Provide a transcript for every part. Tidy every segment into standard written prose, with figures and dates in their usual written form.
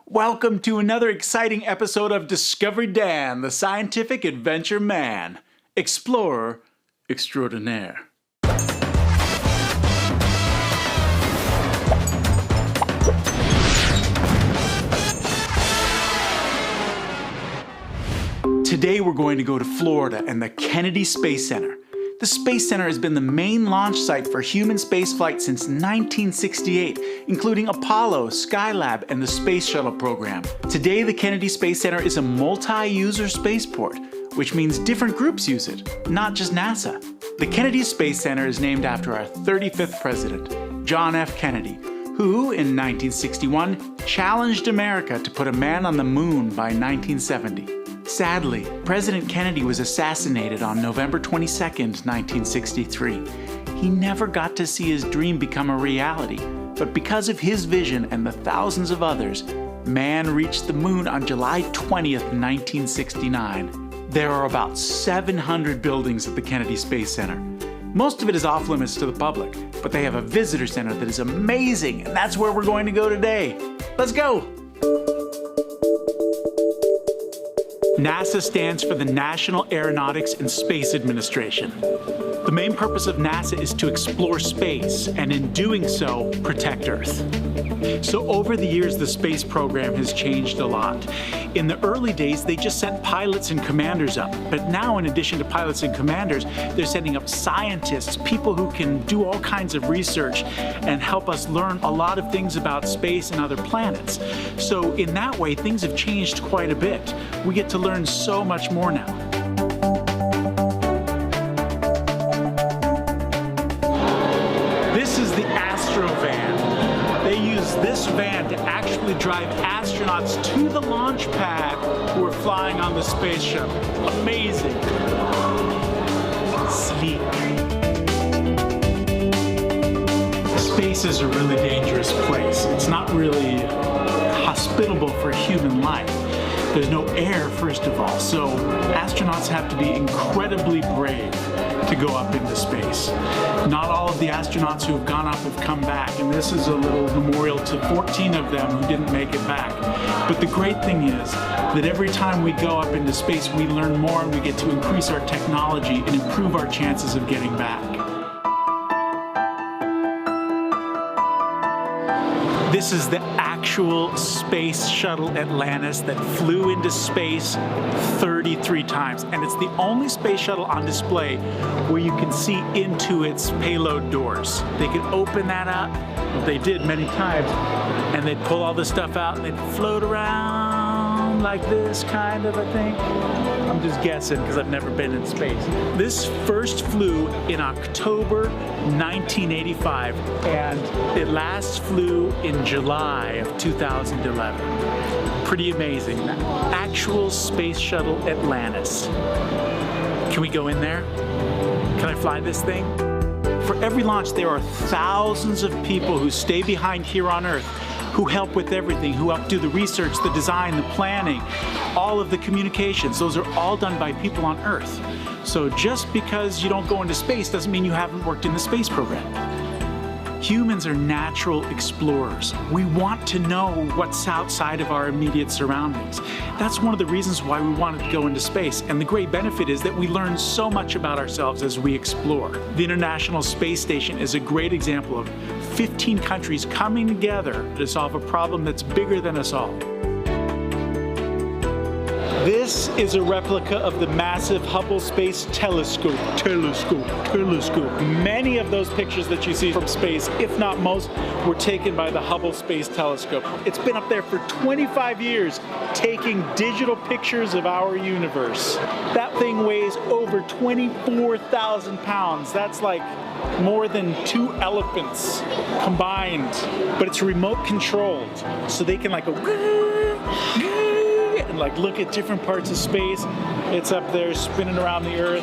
Welcome to another exciting episode of Discovery Dan, the scientific adventure man, explorer extraordinaire. Today we're going to go to Florida and the Kennedy Space Center. The Space Center has been the main launch site for human spaceflight since 1968, including Apollo, Skylab, and the Space Shuttle program. Today, the Kennedy Space Center is a multi-user spaceport, which means different groups use it, not just NASA. The Kennedy Space Center is named after our 35th president, John F. Kennedy, who, in 1961, challenged America to put a man on the moon by 1970. Sadly, President Kennedy was assassinated on November 22, 1963. He never got to see his dream become a reality, but because of his vision and the thousands of others, man reached the moon on July 20th, 1969. There are about 700 buildings at the Kennedy Space Center. Most of it is off limits to the public, but they have a visitor center that is amazing, and that's where we're going to go today. Let's go! NASA stands for the National Aeronautics and Space Administration. The main purpose of NASA is to explore space, and in doing so, protect Earth. So over the years, the space program has changed a lot. In the early days, they just sent pilots and commanders up. But now, in addition to pilots and commanders, they're sending up scientists, people who can do all kinds of research and help us learn a lot of things about space and other planets. So in that way, things have changed quite a bit. We get to learn so much more now. This is the Astra van. They use this van to actually drive astronauts to the launch pad who are flying on the space shuttle. Amazing. Sleek. Space is a really dangerous place. It's not really hospitable for human life. There's no air, first of all, so astronauts have to be incredibly brave to go up into space. Not all of the astronauts who have gone up have come back, and this is a little memorial to 14 of them who didn't make it back. But the great thing is that every time we go up into space, we learn more and we get to increase our technology and improve our chances of getting back. This is the actual space shuttle Atlantis that flew into space 33 times. And it's the only space shuttle on display where you can see into its payload doors. They could open that up, well, they did many times, and they'd pull all the stuff out and they'd float around like this, kind of, I think. I'm just guessing because I've never been in space. This first flew in October 1985, and it last flew in July of 2011. Pretty amazing. The actual space shuttle Atlantis. Can we go in there? Can I fly this thing? For every launch, there are thousands of people who stay behind here on Earth, who help with everything, who help do the research, the design, the planning, all of the communications. Those are all done by people on Earth. So just because you don't go into space doesn't mean you haven't worked in the space program. Humans are natural explorers. We want to know what's outside of our immediate surroundings. That's one of the reasons why we wanted to go into space. And the great benefit is that we learn so much about ourselves as we explore. The International Space Station is a great example of 15 countries coming together to solve a problem that's bigger than us all. This is a replica of the massive Hubble Space Telescope. Many of those pictures that you see from space, if not most, were taken by the Hubble Space Telescope. It's been up there for 25 years, taking digital pictures of our universe. That thing weighs over 24,000 pounds. That's like more than 2 elephants combined. But it's remote controlled, so they can like go and like look at different parts of space. It's up there spinning around the Earth.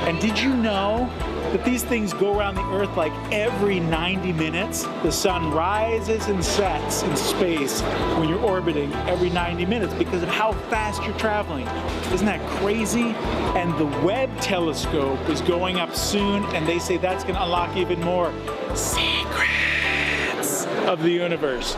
And did you know that these things go around the Earth like every 90 minutes? The sun rises and sets in space when you're orbiting every 90 minutes because of how fast you're traveling. Isn't that crazy? And the Webb telescope is going up soon, and they say that's going to unlock even more secrets of the universe.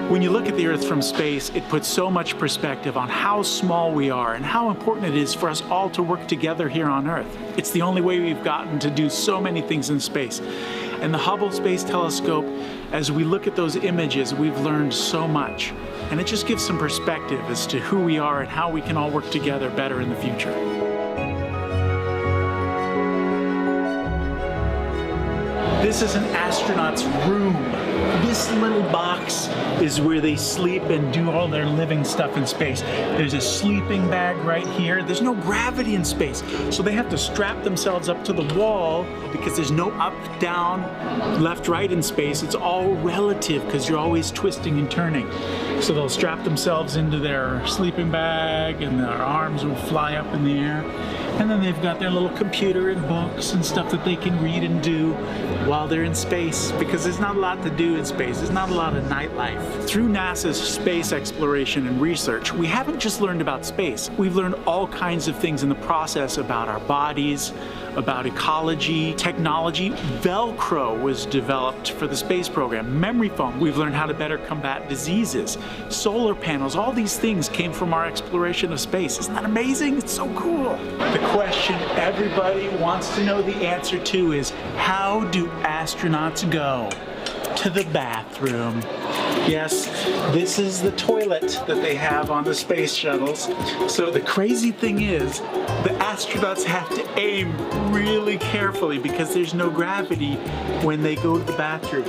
When you look at the Earth from space, it puts so much perspective on how small we are and how important it is for us all to work together here on Earth. It's the only way we've gotten to do so many things in space. And the Hubble Space Telescope, as we look at those images, we've learned so much. And it just gives some perspective as to who we are and how we can all work together better in the future. This is an astronaut's room. This little box is where they sleep and do all their living stuff in space. There's a sleeping bag right here. There's no gravity in space, so they have to strap themselves up to the wall because there's no up, down, left, right in space. It's all relative because you're always twisting and turning. So they'll strap themselves into their sleeping bag and their arms will fly up in the air. And then they've got their little computer and books and stuff that they can read and do while they're in space, because there's not a lot to do in space. There's not a lot of nightlife. Through NASA's space exploration and research, we haven't just learned about space. We've learned all kinds of things in the process about our bodies, about ecology, technology. Velcro was developed for the space program. Memory foam, we've learned how to better combat diseases. Solar panels, all these things came from our exploration of space. Isn't that amazing? It's so cool. The question everybody wants to know the answer to is, how do astronauts go to the bathroom? Yes, this is the toilet that they have on the space shuttles. So the crazy thing is, the astronauts have to aim really carefully because there's no gravity when they go to the bathroom.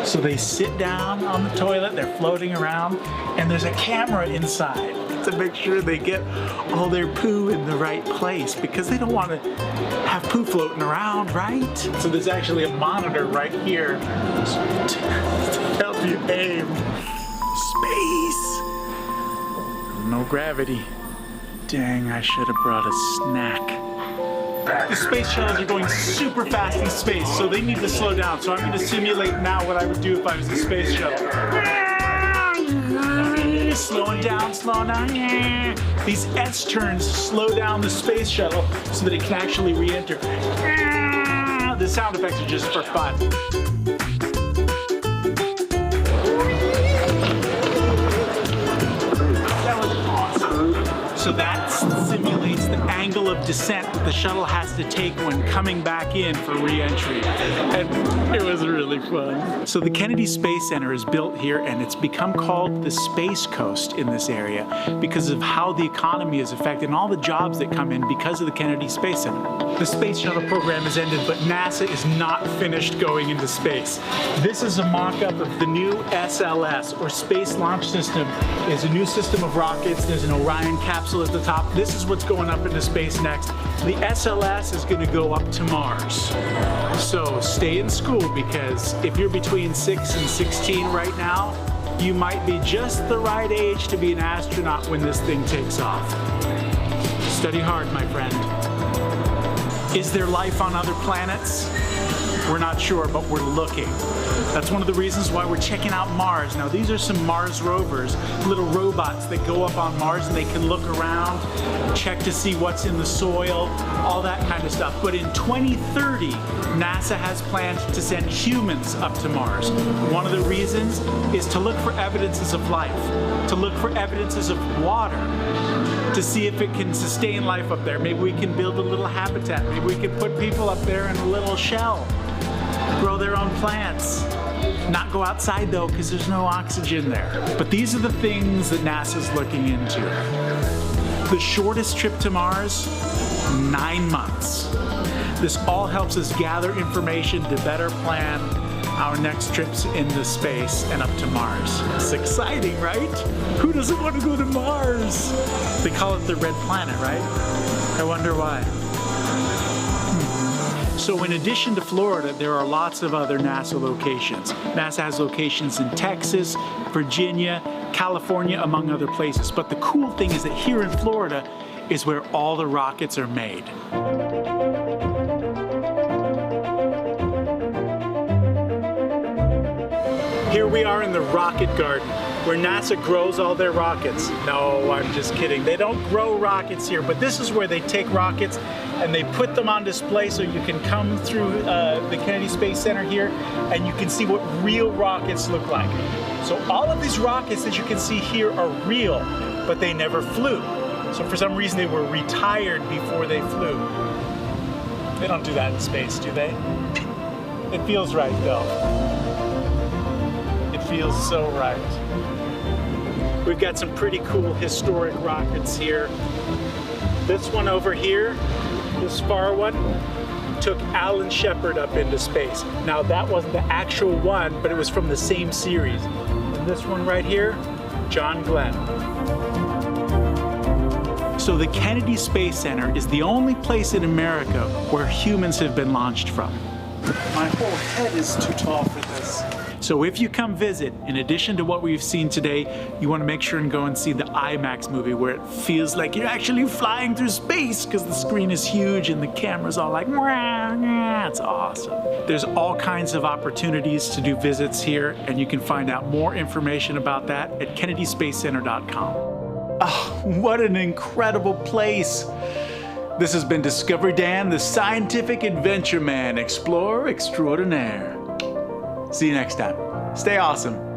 So they sit down on the toilet, they're floating around, and there's a camera inside to make sure they get all their poo in the right place, because they don't want to have poo floating around, right? So there's actually a monitor right here to help you aim. Space! No gravity. Dang, I should have brought a snack. The space shuttles are going super fast in space, so they need to slow down. So I'm going to simulate now what I would do if I was a space shuttle. Slowing down, slowing down. These S-turns slow down the space shuttle so that it can actually re-enter. The sound effects are just for fun. That was awesome. So that simulates the angle of descent that the shuttle has to take when coming back in for re-entry. And it was really fun. So the Kennedy Space Center is built here, and it's become called the Space Coast in this area because of how the economy is affected and all the jobs that come in because of the Kennedy Space Center. The space shuttle program has ended, but NASA is not finished going into space. This is a mock-up of the new SLS, or Space Launch System. It's a new system of rockets. There's an Orion capsule at the top. This is what's going up into space next. The SLS is going to go up to Mars. So stay in school, because if you're between 6 and 16 right now, you might be just the right age to be an astronaut when this thing takes off. Study hard, my friend. Is there life on other planets? We're not sure, but we're looking. That's one of the reasons why we're checking out Mars. Now, these are some Mars rovers, little robots that go up on Mars and they can look around, check to see what's in the soil, all that kind of stuff. But in 2030, NASA has planned to send humans up to Mars. One of the reasons is to look for evidences of life, to look for evidences of water, to see if it can sustain life up there. Maybe we can build a little habitat. Maybe we can put people up there in a little shell, grow their own plants. Not go outside though, because there's no oxygen there. But these are the things that NASA's looking into. The shortest trip to Mars, 9 months. This all helps us gather information to better plan our next trips into space and up to Mars. It's exciting, right? Who doesn't want to go to Mars? They call it the red planet, right? I wonder why. So in addition to Florida, there are lots of other NASA locations. NASA has locations in Texas, Virginia, California, among other places. But the cool thing is that here in Florida is where all the rockets are made. Here we are in the rocket garden, where NASA grows all their rockets. No, I'm just kidding. They don't grow rockets here, but this is where they take rockets and they put them on display so you can come through the Kennedy Space Center here and you can see what real rockets look like. So all of these rockets that you can see here are real, but they never flew. So for some reason they were retired before they flew. They don't do that in space, do they? It feels right though. It feels so right. We've got some pretty cool historic rockets here. This one over here, this far one, took Alan Shepard up into space. Now that wasn't the actual one, but it was from the same series. And this one right here, John Glenn. So the Kennedy Space Center is the only place in America where humans have been launched from. My whole head is too tall for this. So if you come visit, in addition to what we've seen today, you want to make sure and go and see the IMAX movie where it feels like you're actually flying through space because the screen is huge and the camera's all like, it's awesome. There's all kinds of opportunities to do visits here, and you can find out more information about that at kennedysspacecenter.com. Oh, what an incredible place. This has been Discovery Dan, the scientific adventure man, explorer extraordinaire. See you next time. Stay awesome.